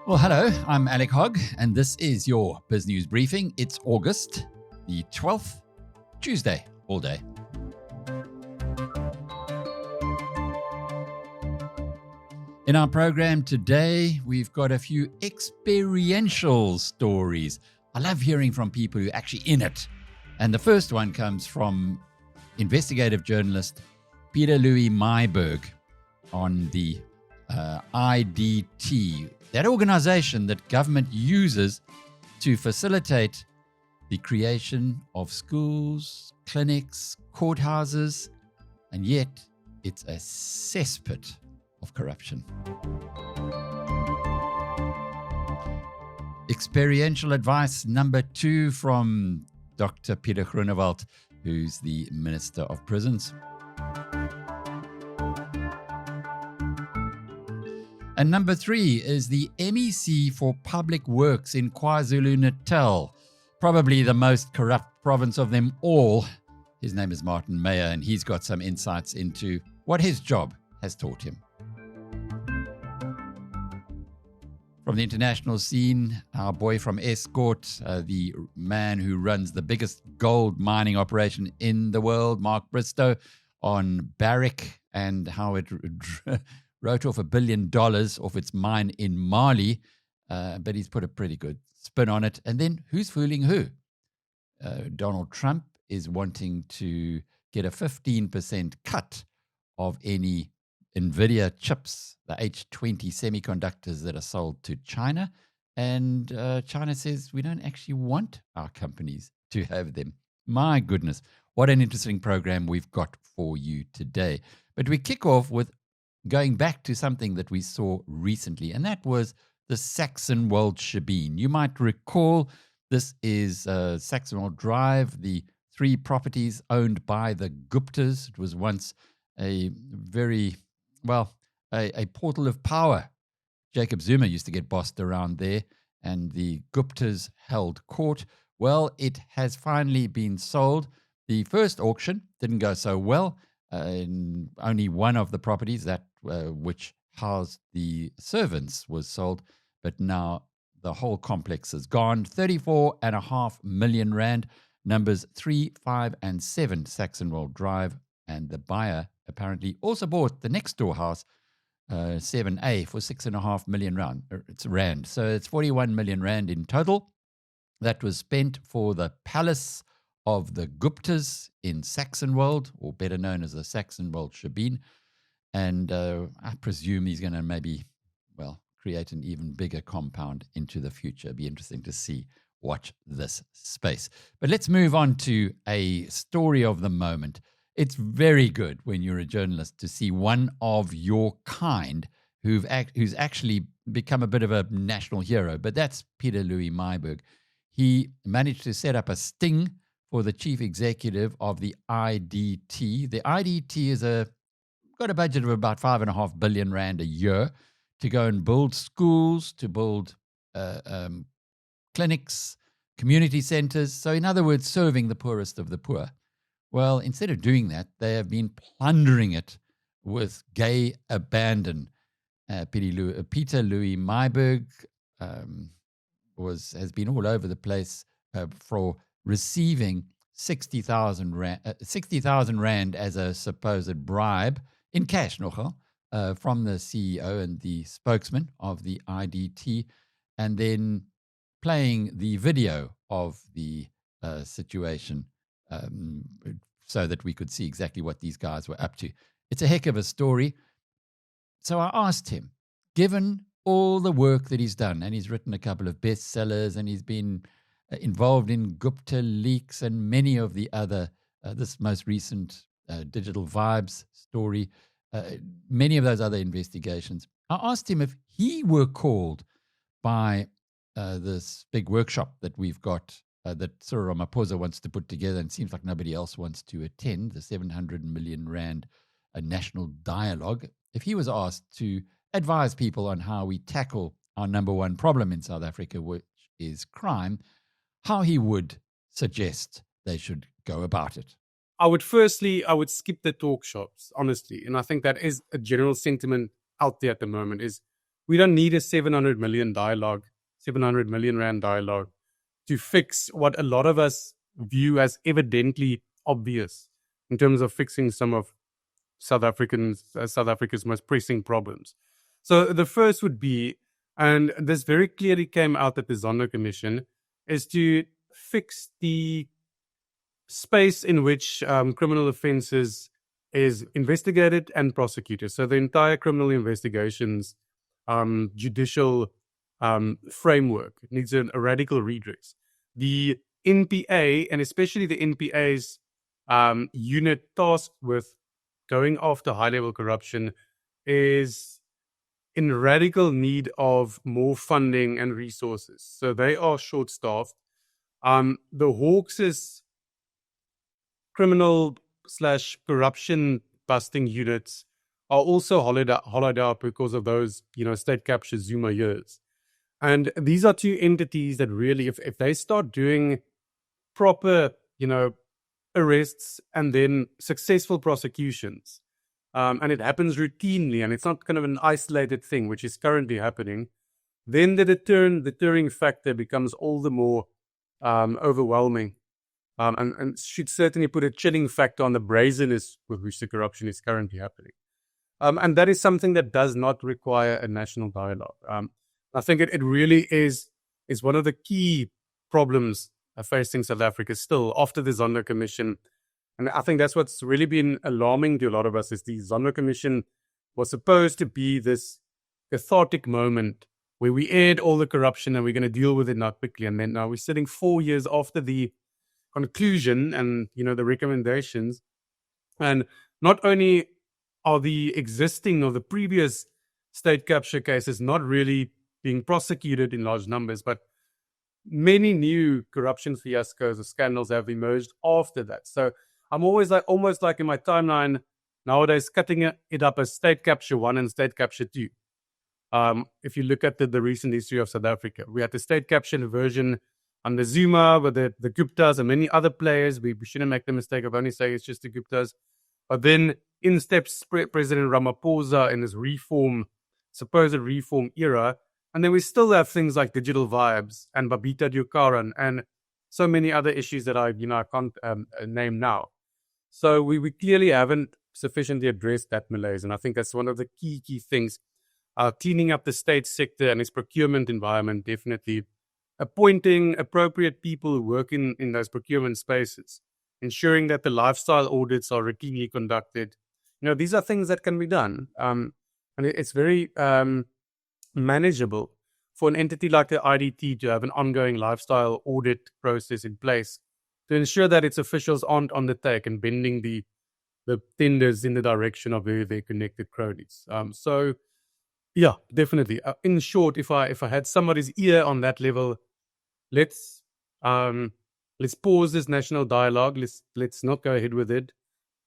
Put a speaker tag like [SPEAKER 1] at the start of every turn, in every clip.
[SPEAKER 1] Well, hello, I'm Alec Hogg, and this is your BizNews Briefing. It's August the 12th, Tuesday, all day. In our program today, we've got a few experiential stories. I love hearing from people who are actually in it. And the first one comes from investigative journalist Pieter-Louis Myburgh on the IDT, that organization that government uses to facilitate the creation of schools, clinics, courthouses, and yet it's a cesspit of corruption. Experiential advice number 2 from Dr. Pieter Groenewald, who's the Minister of Prisons. And number 3 is the MEC for Public Works in KwaZulu-Natal, probably the most corrupt province of them all. His name is Martin Meyer, and he's got some insights into what his job has taught him. From the international scene, our boy from Escort, the man who runs the biggest gold mining operation in the world, Mark Bristow, on Barrick and how it wrote off $1 billion off its mine in Mali, but he's put a pretty good spin on it. And then who's fooling who? Donald Trump is wanting to get a 15% cut of any Nvidia chips, the H20 semiconductors that are sold to China. And China says, we don't actually want our companies to have them. My goodness, what an interesting program we've got for you today. But we kick off with going back to something that we saw recently, and that was the Saxonwold Shebeen. You might recall this is Saxonwold Drive, the 3 properties owned by the Guptas. It was once a very, a portal of power. Jacob Zuma used to get bossed around there, and the Guptas held court. Well, it has finally been sold. The first auction didn't go so well. Only one of the properties, that which housed the servants, was sold, but now the whole complex is gone. 34.5 million rand, numbers 3, 5, and 7 Saxonwold Drive, and the buyer apparently also bought the next door house, 7A, for 6.5 million rand. So it's 41 million rand in total. That was spent for the palace of the Guptas in Saxonwold, or better known as the Saxonwold Shebeen. And I presume he's going to maybe, create an even bigger compound into the future. It'd be interesting to watch this space. But let's move on to a story of the moment. It's very good when you're a journalist to see one of your kind who's actually become a bit of a national hero, but that's Pieter-Louis Myburgh. He managed to set up a sting for the chief executive of the IDT. The IDT got a budget of about 5.5 billion rand a year to go and build schools, to build clinics, community centers. So in other words, serving the poorest of the poor. Well, instead of doing that, they have been plundering it with gay abandon. Pieter-Louis Myburgh has been all over the place for receiving 60,000 rand as a supposed bribe in cash, nogal, from the CEO and the spokesman of the IDT, and then playing the video of the situation so that we could see exactly what these guys were up to. It's a heck of a story. So I asked him, given all the work that he's done, and he's written a couple of bestsellers, and he's been involved in Gupta leaks and many of the other, this most recent Digital Vibes story, many of those other investigations. I asked him if he were called by this big workshop that we've got that Cyril Ramaphosa wants to put together, and seems like nobody else wants to attend, the 700 million rand national dialogue. If he was asked to advise people on how we tackle our number one problem in South Africa, which is crime, how he would suggest they should go about it.
[SPEAKER 2] I would skip the talk shops, honestly. And I think that is a general sentiment out there at the moment is we don't need a 700 million rand dialogue to fix what a lot of us view as evidently obvious in terms of fixing some of South Africa's most pressing problems. So the first would be, and this very clearly came out at the Zondo Commission, is to fix the space in which criminal offences is investigated and prosecuted. So the entire criminal investigations judicial framework needs a radical redress. The NPA, and especially the NPA's unit tasked with going after high-level corruption, is in radical need of more funding and resources. So they are short-staffed. The Hawks' criminal/corruption busting units are also hollowed out because of those, state capture Zuma years. And these are two entities that really, if they start doing proper, arrests and then successful prosecutions, and it happens routinely, and it's not kind of an isolated thing, which is currently happening, then the deterring factor becomes all the more overwhelming. And should certainly put a chilling factor on the brazenness with which the corruption is currently happening. And that is something that does not require a national dialogue. I think it really is one of the key problems facing South Africa still after the Zondo Commission. And I think that's what's really been alarming to a lot of us, is the Zondo Commission was supposed to be this cathartic moment where we aired all the corruption and we're going to deal with it now quickly. And then now we're sitting 4 years after the conclusion and, the recommendations. And not only are the existing or the previous state capture cases not really being prosecuted in large numbers, but many new corruption fiascos or scandals have emerged after that. So I'm always almost like in my timeline nowadays, cutting it up as state capture 1 and state capture 2. If you look at the recent history of South Africa, we had the state capture version under Zuma with the Guptas and many other players. We shouldn't make the mistake of only saying it's just the Guptas. But then in steps President Ramaphosa in his supposed reform era. And then we still have things like Digital Vibes and Babita Deokaran and so many other issues that I can't name now. So we clearly haven't sufficiently addressed that malaise. And I think that's one of the key things. Cleaning up the state sector and its procurement environment, definitely. Appointing appropriate people who work in those procurement spaces. Ensuring that the lifestyle audits are routinely conducted. These are things that can be done. And it's very manageable for an entity like the IDT to have an ongoing lifestyle audit process in place to ensure that its officials aren't on the take and bending the tenders in the direction of their connected cronies. So, yeah, definitely. In short, if I had somebody's ear on that level, let's pause this national dialogue. Let's not go ahead with it,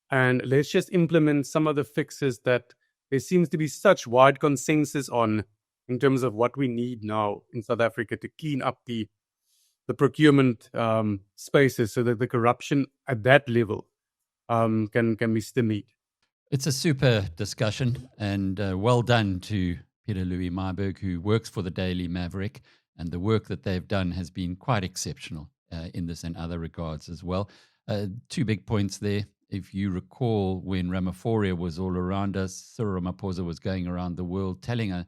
[SPEAKER 2] and let's just implement some of the fixes that there seems to be such wide consensus on in terms of what we need now in South Africa to clean up the procurement spaces so that the corruption at that level can be stymied.
[SPEAKER 1] It's a super discussion, and well done to Pieter-Louis Myburgh, who works for the Daily Maverick, and the work that they've done has been quite exceptional in this and other regards as well. 2 big points there. If you recall, when Ramaphosa was all around us, Cyril Ramaphosa was going around the world telling us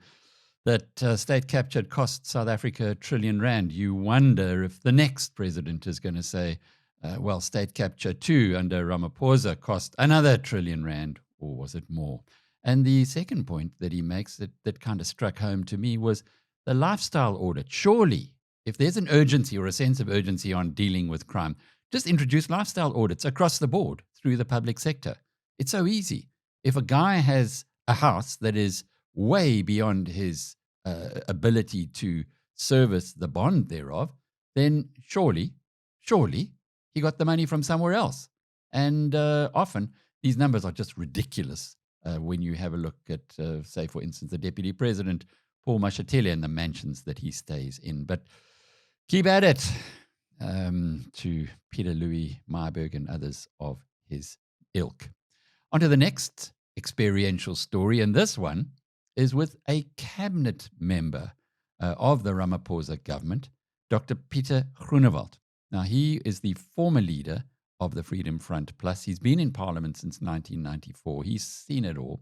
[SPEAKER 1] that state capture cost South Africa R1 trillion. You wonder if the next president is going to say, state capture 2 under Ramaphosa cost another R1 trillion, or was it more? And the second point that he makes that kind of struck home to me was the lifestyle audit. Surely, if there's an urgency or a sense of urgency on dealing with crime, just introduce lifestyle audits across the board through the public sector. It's so easy. If a guy has a house that is way beyond his ability to service the bond thereof, then surely he got the money from somewhere else. And often these numbers are just ridiculous when you have a look at, say, for instance, the Deputy President, Paul Mashatile, and the mansions that he stays in. But keep at it to Pieter-Louis Myburgh and others of his ilk. On to the next experiential story, and this one is with a cabinet member of the Ramaphosa government, Dr. Pieter Groenewald. Now, he is the former leader of the Freedom Front Plus. He's been in Parliament since 1994. He's seen it all.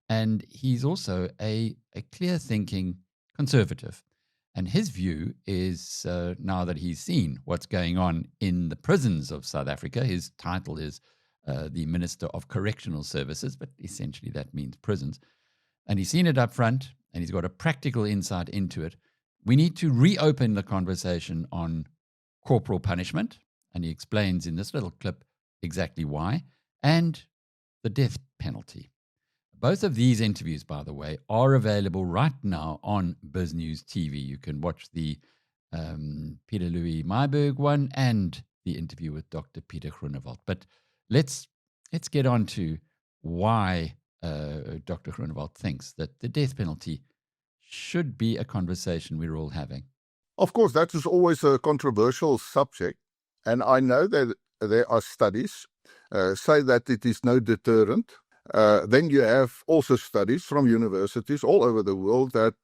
[SPEAKER 1] And he's also a clear-thinking conservative. And his view is, now that he's seen what's going on in the prisons of South Africa, his title is the Minister of Correctional Services, but essentially that means prisons. And he's seen it up front, and he's got a practical insight into it. We need to reopen the conversation on corporal punishment, and he explains in this little clip exactly why, and the death penalty. Both of these interviews, by the way, are available right now on BizNews TV. You can watch the Pieter-Louis Myburgh one and the interview with Dr. Pieter Groenewald. But let's get on to why Dr. Groenewald thinks that the death penalty should be a conversation we're all having.
[SPEAKER 3] Of course, that is always a controversial subject. And I know that there are studies say that it is no deterrent. Then you have also studies from universities all over the world that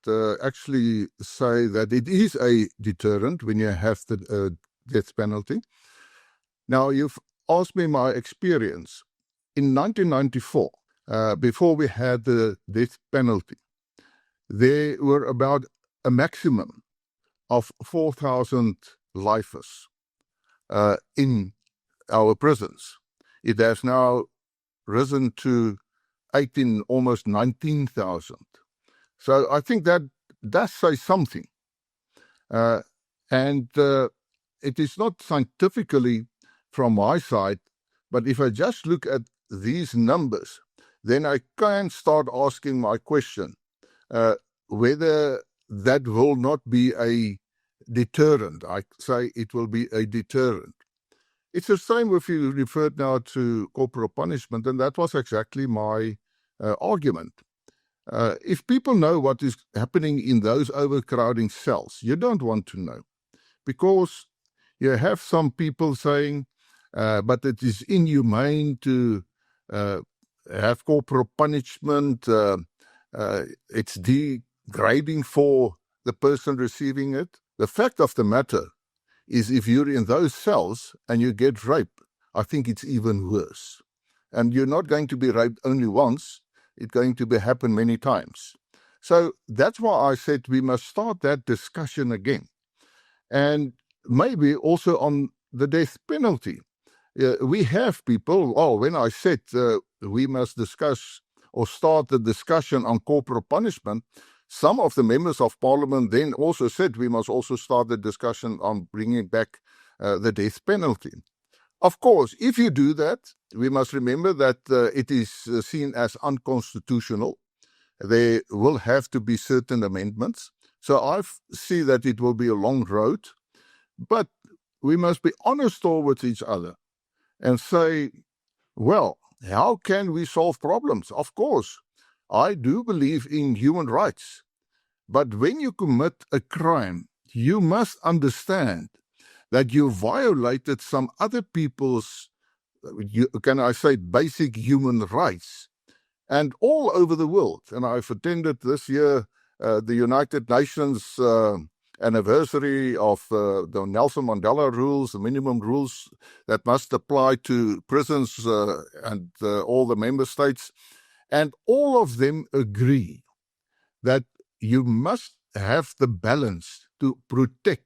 [SPEAKER 3] actually say that it is a deterrent when you have the death penalty. Now, you've asked me my experience. In 1994, before we had the death penalty, there were about a maximum of 4,000 lifers in our prisons. It has now risen to 18, almost 19,000. So I think that does say something. And it is not scientifically from my side, but if I just look at these numbers, then I can start asking my question, whether that will not be a deterrent. I say it will be a deterrent. It's the same if you referred now to corporal punishment, and that was exactly my argument. If people know what is happening in those overcrowding cells, you don't want to know, because you have some people saying, but it is inhumane to have corporal punishment. It's degrading for the person receiving it. The fact of the matter is, if you're in those cells and you get raped, I think it's even worse. And you're not going to be raped only once, it's going to happen many times. So that's why I said we must start that discussion again. And maybe also on the death penalty. We have people, when I said we must discuss or start the discussion on corporal punishment, some of the members of parliament then also said we must also start the discussion on bringing back the death penalty. Of course, if you do that, we must remember that it is seen as unconstitutional. There will have to be certain amendments. So I see that it will be a long road, but we must be honest towards each other and say, well, how can we solve problems? Of course, I do believe in human rights. But when you commit a crime, you must understand that you violated some other people's, basic human rights. And all over the world. And I've attended this year the United Nations anniversary of the Nelson Mandela rules, the minimum rules that must apply to prisons and all the member states. And all of them agree that you must have the balance to protect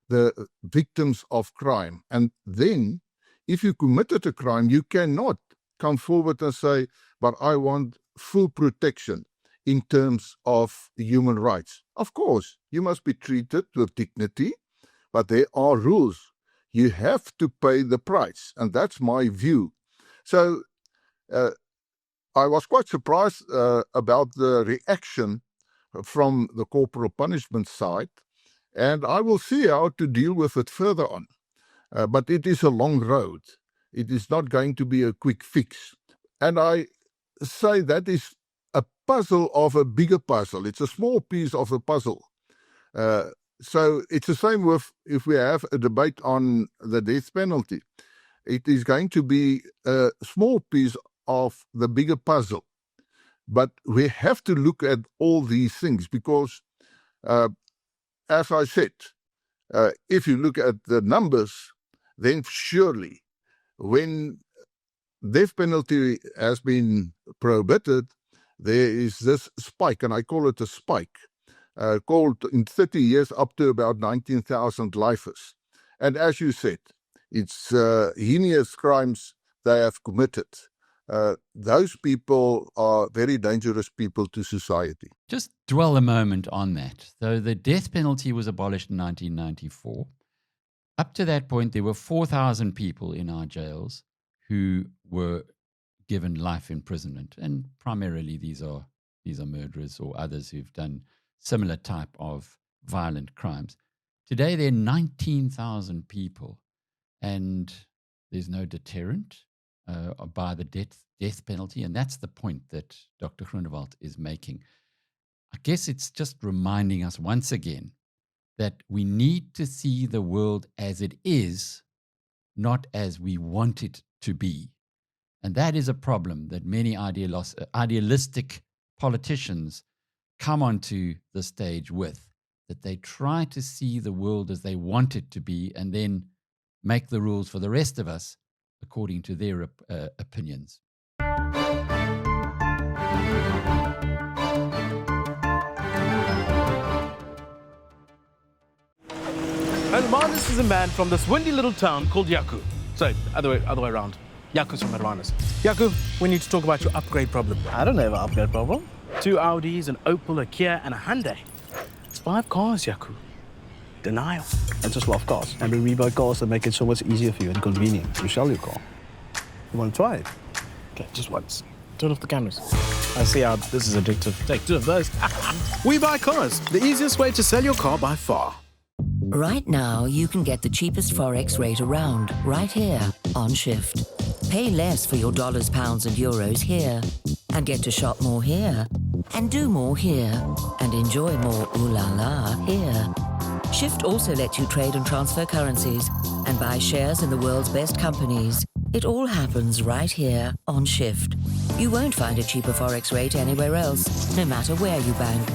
[SPEAKER 3] the victims of crime. And then, if you committed a crime, you cannot come forward and say, but I want full protection in terms of human rights. Of course, you must be treated with dignity, but there are rules. You have to pay the price, and that's my view. So I was quite surprised about the reaction from the corporal punishment side, and I will see how to deal with it further on. But it is a long road. It is not going to be a quick fix. And I say that is a puzzle of a bigger puzzle. It's a small piece of the puzzle. So it's the same with if we have a debate on the death penalty. It is going to be a small piece of the bigger puzzle. But we have to look at all these things because, as I said, if you look at the numbers, then surely when death penalty has been prohibited, there is this spike, and I call it a spike, called in 30 years up to about 19,000 lifers. And as you said, it's heinous crimes they have committed. Those people are very dangerous people to society.
[SPEAKER 1] Just dwell a moment on that. So the death penalty was abolished in 1994. Up to that point, there were 4,000 people in our jails who were given life imprisonment. And primarily these are murderers or others who've done similar type of violent crimes. Today, there are 19,000 people, and there's no deterrent by the death penalty. And that's the point that Dr. Groenewald is making. I guess it's just reminding us once again that we need to see the world as it is, not as we want it to be. And that is a problem that many idealistic politicians come onto the stage with, that they try to see the world as they want it to be and then make the rules for the rest of us according to their opinions.
[SPEAKER 4] And Erasmus is a man from this windy little town called Yaku. Sorry, other way around. Yaku's from Erasmus. Yaku, we need to talk about your upgrade problem.
[SPEAKER 5] I don't have an upgrade problem.
[SPEAKER 4] 2 Audis, an Opel, a Kia, and a Hyundai. It's 5 cars, Yaku. Denial.
[SPEAKER 5] I just love cars. And we buy cars that make it so much easier for you and convenient to sell your car. You want to try it?
[SPEAKER 4] Okay, just once. Turn off the cameras. I see how this is addictive. Take 2 of those. We buy cars. The easiest way to sell your car by far.
[SPEAKER 6] Right now, you can get the cheapest Forex rate around, right here, on Shift. Pay less for your dollars, pounds, and euros here, and get to shop more here, and do more here, and enjoy more ooh la la here. Shift also lets you trade and transfer currencies, and buy shares in the world's best companies. It all happens right here on Shift. You won't find a cheaper Forex rate anywhere else, no matter where you bank.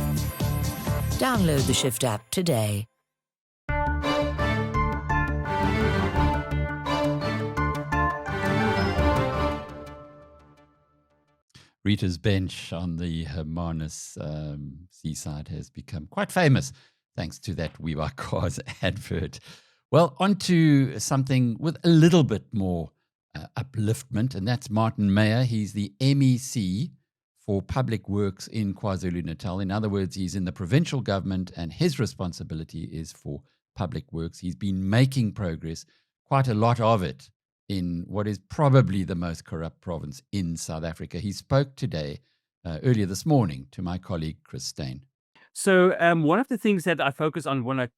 [SPEAKER 6] Download the Shift app today.
[SPEAKER 1] Rita's bench on the Hermanus seaside has become quite famous thanks to that We Buy Cars advert. Well, on to something with a little bit more upliftment, and that's Martin Meyer. He's the MEC for Public Works in KwaZulu-Natal. In other words, he's in the provincial government and his responsibility is for public works. He's been making progress, quite a lot of it, in what is probably the most corrupt province in South Africa. He spoke today, earlier this morning, to my colleague Chris Steyn.
[SPEAKER 7] So one of the things that I focused on when I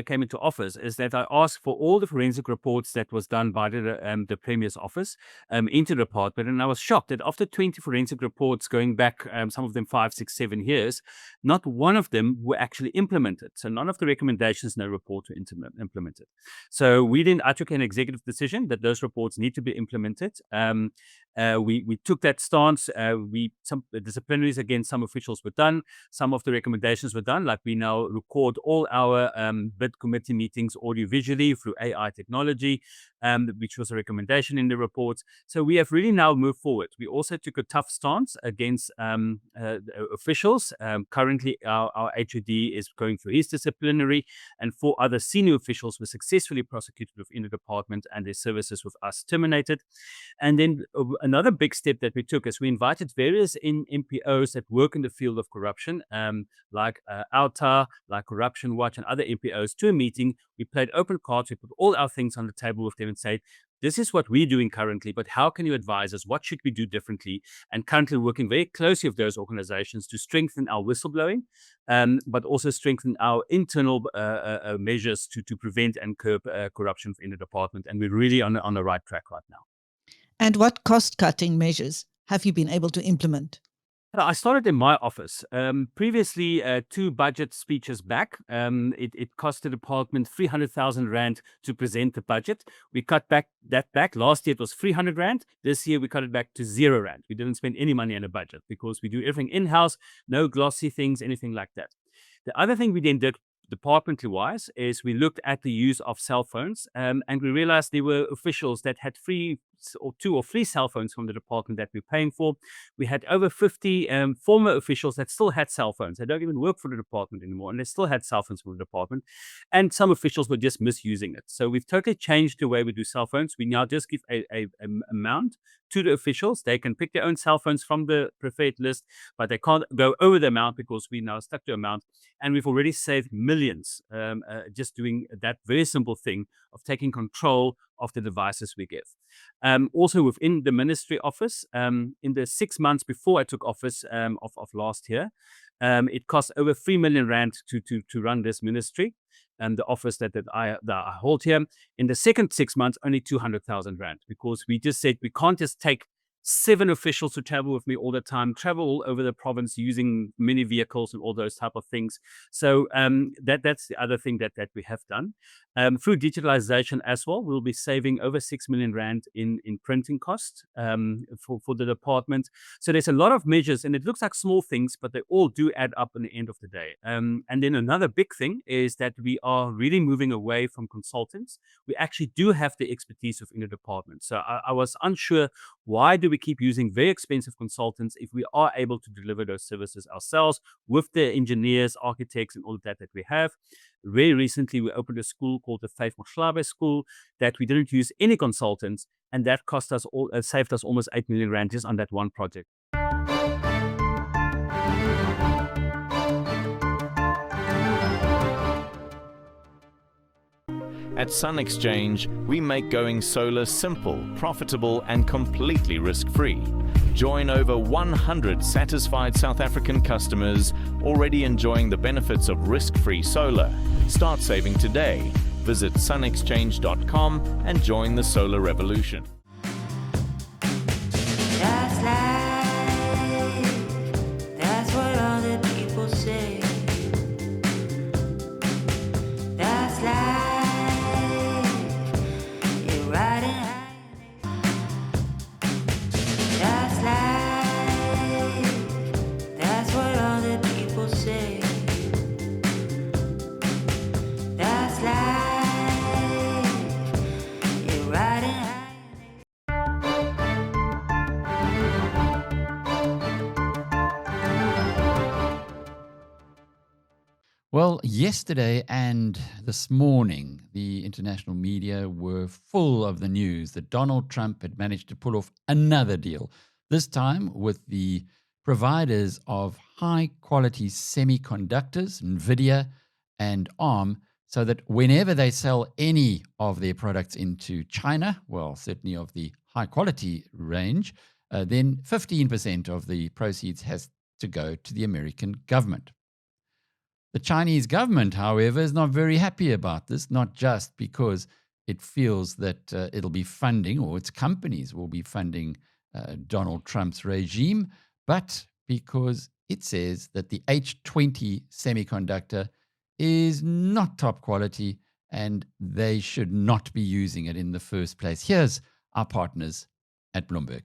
[SPEAKER 7] came into office is that I asked for all the forensic reports that was done by the Premier's office into the department. And I was shocked that after 20 forensic reports going back, some of them 5, 6, 7 years, not one of them were actually implemented. So none of the recommendations in the report were implemented. So I took an executive decision that those reports need to be implemented. We took that stance. Some disciplinaries against some officials were done. Some of the recommendations were done, like we now record all our bid committee meetings audio-visually through AI technology, which was a recommendation in the reports. So we have really now moved forward. We also took a tough stance against officials. Currently, our HOD is going through his disciplinary, and 4 other senior officials were successfully prosecuted within the department and their services with us terminated. And then another big step that we took is we invited various NPOs that work in the field of corruption, like Alta, like Corruption Watch, and other NPOs to a meeting. We played open cards. We put all our things on the table with them and said, this is what we're doing currently, but how can you advise us? What should we do differently? And currently working very closely with those organizations to strengthen our whistleblowing, but also strengthen our internal measures to prevent and curb corruption in the department. And we're really on the right track right now.
[SPEAKER 8] And what cost-cutting measures have you been able to implement?
[SPEAKER 7] I started in my office. Previously, 2 budget speeches back, it cost the department 300,000 Rand to present the budget. We cut back. Last year it was 300 Rand. This year we cut it back to 0 Rand. We didn't spend any money on a budget because we do everything in-house, no glossy things, anything like that. The other thing we then did departmentally wise is we looked at the use of cell phones and we realized there were officials that had 2 or 3 cell phones from the department that we're paying for. We had over 50 former officials that still had cell phones. They don't even work for the department anymore, and they still had cell phones from the department. And some officials were just misusing it. So we've totally changed the way we do cell phones. We now just give a amount to the officials. They can pick their own cell phones from the preferred list, but they can't go over the amount because we now stuck to amount. And we've already saved millions just doing that very simple thing of taking control of the devices we give. Also within the ministry office, in the 6 months before I took office of last year, it cost over 3 million Rand to run this ministry and the office that I hold here. In the second 6 months, only 200,000 Rand, because we just said we can't just take 7 officials to travel with me all the time, travel all over the province using mini vehicles and all those type of things. So that's the other thing that we have done. Through digitalization as well, we'll be saving over 6 million Rand in printing costs for the department. So there's a lot of measures, and it looks like small things, but they all do add up in the end of the day. And then another big thing is that we are really moving away from consultants. We actually do have the expertise within the department. So I was unsure, why do we keep using very expensive consultants if we are able to deliver those services ourselves with the engineers, architects, and all of that we have? Very recently, we opened a school called the Faith Mohlabe School that we didn't use any consultants, and that cost us saved us almost 8 million Rand just on that one project.
[SPEAKER 8] At Sun Exchange, we make going solar simple, profitable, and completely risk-free. Join over 100 satisfied South African customers already enjoying the benefits of risk-free solar. Start saving today. Visit sunexchange.com and join the solar revolution.
[SPEAKER 9] That's life. That's what all the people say. That's life.
[SPEAKER 1] Well, yesterday and this morning, the international media were full of the news that Donald Trump had managed to pull off another deal, this time with the providers of high-quality semiconductors, Nvidia and ARM, so that whenever they sell any of their products into China, well, certainly of the high-quality range, then 15% of the proceeds has to go to the American government. The Chinese government, however, is not very happy about this, not just because it feels that it'll be funding, or its companies will be funding Donald Trump's regime, but because it says that the H20 semiconductor is not top quality and they should not be using it in the first place. Here's our partners at Bloomberg.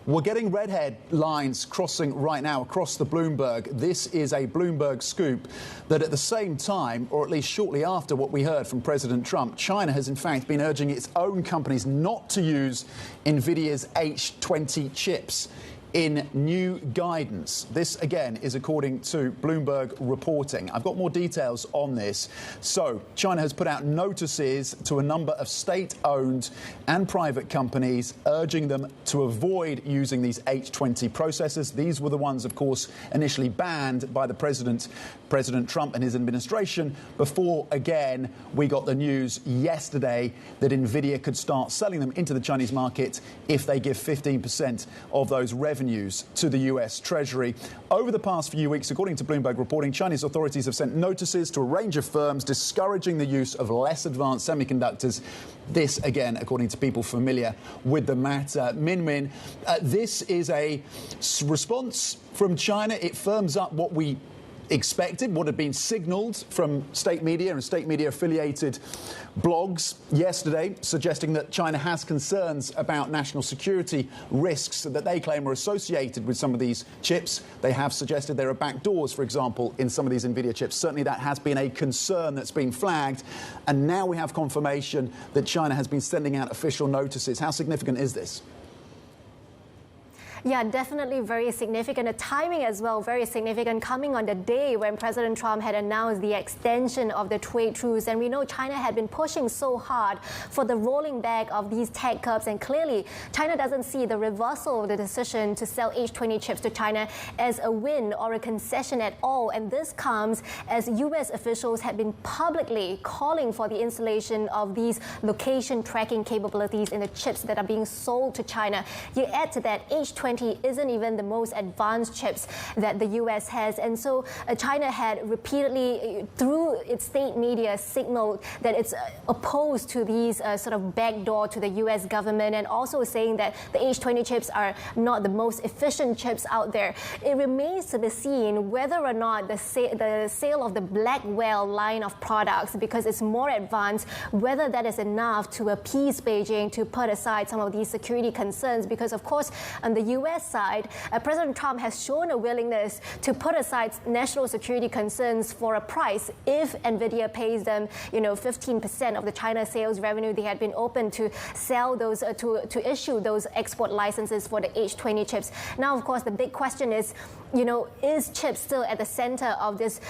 [SPEAKER 10] We're getting red headlines crossing right now across the Bloomberg. This is a Bloomberg scoop that at the same time, or at least shortly after what we heard from President Trump, China has in fact been urging its own companies not to use Nvidia's H20 chips in new guidance. This, again, is according to Bloomberg reporting. I've got more details on this. So, China has put out notices to a number of state-owned and private companies urging them to avoid using these H20 processors. These were the ones, of course, initially banned by the President Trump and his administration before, again, we got the news yesterday that Nvidia could start selling them into the Chinese market if they give 15% of those revenues revenues to the US Treasury. Over the past few weeks, according to Bloomberg reporting, Chinese authorities have sent notices to a range of firms discouraging the use of less advanced semiconductors. This, again, according to people familiar with the matter. Min, this is a response from China. It firms up what we expected, what had been signalled from state media and state media affiliated blogs yesterday, suggesting that China has concerns about national security risks that they claim are associated with some of these chips. They have suggested there are backdoors, for example, in some of these Nvidia chips. Certainly that has been a concern that's been flagged. And now we have confirmation that China has been sending out official notices. How significant is this?
[SPEAKER 11] Yeah, definitely very significant. The timing as well, very significant, coming on the day when President Trump had announced the extension of the trade truce. And we know China had been pushing so hard for the rolling back of these tech curbs. And clearly, China doesn't see the reversal of the decision to sell H20 chips to China as a win or a concession at all. And this comes as U.S. officials had been publicly calling for the installation of these location tracking capabilities in the chips that are being sold to China. You add to that, H20 isn't even the most advanced chips that the U.S. has. And so China had repeatedly, through its state media, signaled that it's opposed to these sort of backdoor to the U.S. government, and also saying that the H20 chips are not the most efficient chips out there. It remains to be seen whether or not the sale of the Blackwell line of products, because it's more advanced, whether that is enough to appease Beijing to put aside some of these security concerns. Because, of course, on the U.S. side, President Trump has shown a willingness to put aside national security concerns for a price if Nvidia pays them, 15% of the China sales revenue. They had been open to sell those, to issue those export licenses for the H20 chips. Now, of course, the big question is, is chips still at the center of this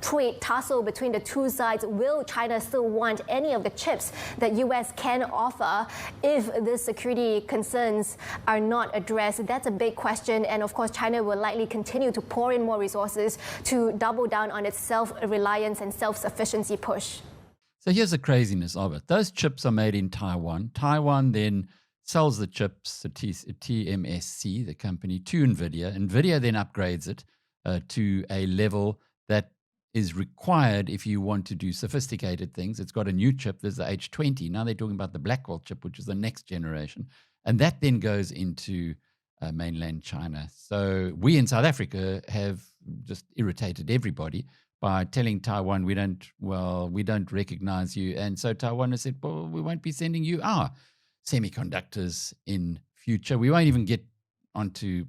[SPEAKER 11] trade tussle between the two sides? Will China still want any of the chips that U.S. can offer if these security concerns are not addressed? That's a big question. And of course, China will likely continue to pour in more resources to double down on its self-reliance and self-sufficiency push.
[SPEAKER 1] So here's the craziness of it. Those chips are made in Taiwan. Taiwan then sells the chips to TSMC, the company, to Nvidia. Nvidia then upgrades it to a level that is required if you want to do sophisticated things. It's got a new chip. There's the H20. Now they're talking about the Blackwell chip, which is the next generation. And that then goes into mainland China. So we in South Africa have just irritated everybody by telling Taiwan, we don't recognize you. And so Taiwan has said, well, we won't be sending you our semiconductors in future. We won't even get onto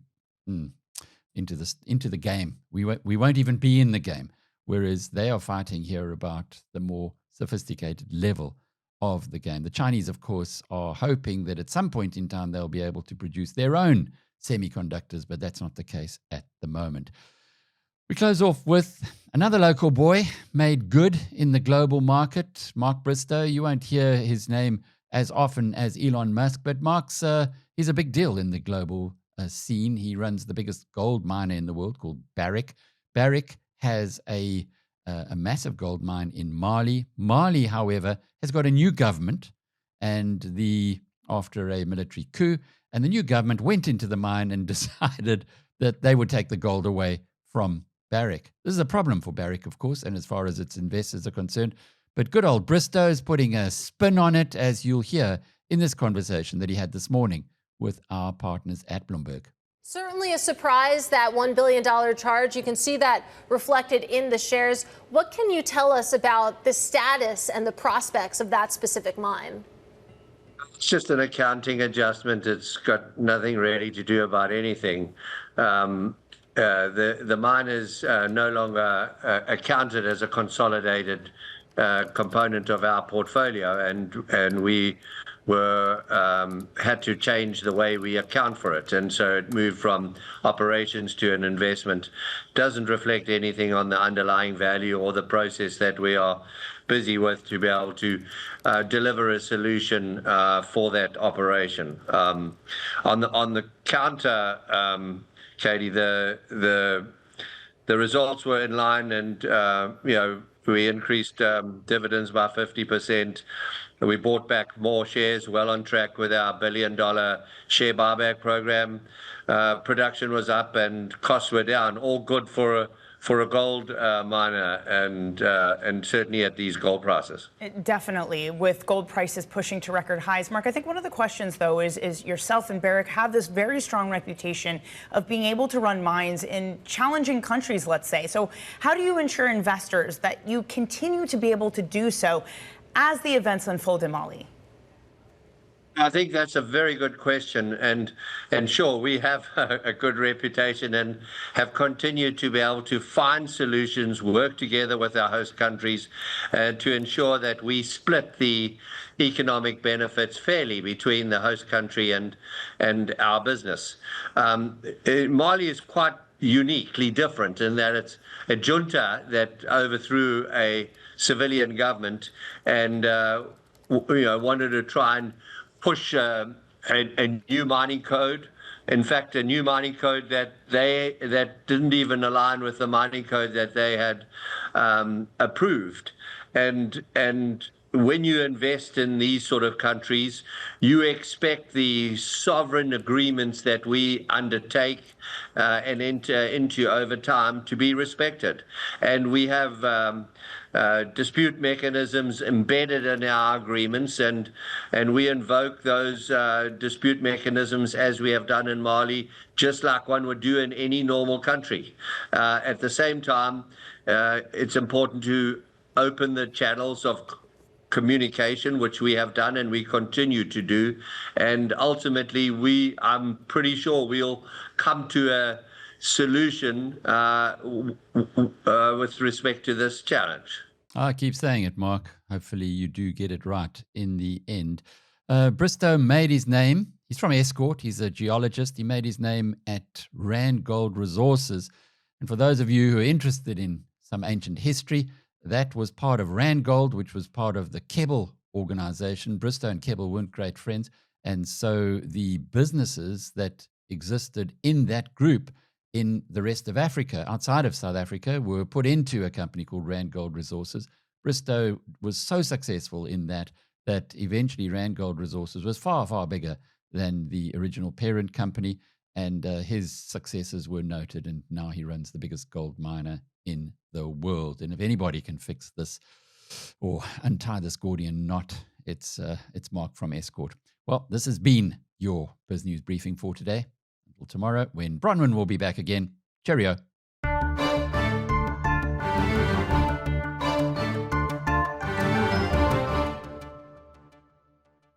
[SPEAKER 1] into the game. We won't even be in the game. Whereas they are fighting here about the more sophisticated level of the game. The Chinese, of course, are hoping that at some point in time they'll be able to produce their own semiconductors, but that's not the case at the moment. We close off with another local boy made good in the global market, Mark Bristow. You won't hear his name as often as Elon Musk, but Mark's he's a big deal in the global scene. He runs the biggest gold miner in the world called Barrick. Barrick has a massive gold mine in Mali. Mali, however, has got a new government, and after a military coup, and the new government went into the mine and decided that they would take the gold away from Barrick. This is a problem for Barrick, of course, and as far as its investors are concerned. But good old Bristow is putting a spin on it, as you'll hear in this conversation that he had this morning with our partners at Bloomberg.
[SPEAKER 12] Certainly a surprise, that $1 billion charge. You can see that reflected in the shares. What can you tell us about the status and the prospects of that specific mine?
[SPEAKER 13] It's just an accounting adjustment. It's got nothing really to do about anything. The mine is no longer accounted as a consolidated component of our portfolio, and we had to change the way we account for it, and so it moved from operations to an investment. Doesn't reflect anything on the underlying value or the process that we are busy with to be able to deliver a solution for that operation. On the counter, Katie, the results were in line, and we increased dividends by 50%. We bought back more shares, well on track with our $1 billion share buyback program. Production was up and costs were down, all good for a gold miner, and certainly at these gold prices.
[SPEAKER 14] Definitely, with gold prices pushing to record highs. Mark, I think one of the questions, though, is yourself and Barrick have this very strong reputation of being able to run mines in challenging countries, let's say. So how do you ensure investors that you continue to be able to do so as the events unfold in Mali?
[SPEAKER 13] I think that's a very good question, and sure, we have a good reputation and have continued to be able to find solutions, work together with our host countries to ensure that we split the economic benefits fairly between the host country and our business. Mali is quite uniquely different in that it's a junta that overthrew a civilian government and wanted to try and push a new mining code. In fact, a new mining code that didn't even align with the mining code that they had approved. And when you invest in these sort of countries, you expect the sovereign agreements that we undertake and enter into over time to be respected. And we have dispute mechanisms embedded in our agreements, and we invoke those dispute mechanisms as we have done in Mali, just like one would do in any normal country. At the same time, it's important to open the channels of communication, which we have done and we continue to do. And ultimately, I'm pretty sure we'll come to a solution with respect to this challenge.
[SPEAKER 1] I keep saying it, Mark. Hopefully you do get it right in the end. Bristow made his name. He's from Escort. He's a geologist. He made his name at Rand Gold Resources. And for those of you who are interested in some ancient history, that was part of Rand Gold, which was part of the Kebble organization. Bristow and Kebble weren't great friends. And so the businesses that existed in that group in the rest of Africa, outside of South Africa, were put into a company called Rand Gold Resources. Bristow was so successful in that eventually Rand Gold Resources was far, far bigger than the original parent company, and his successes were noted, and now he runs the biggest gold miner in the world. And if anybody can fix this or untie this Gordian knot, it's Mark from Escort. Well, this has been your BizNews Briefing for today. Until tomorrow, when Bronwyn will be back again. Cheerio.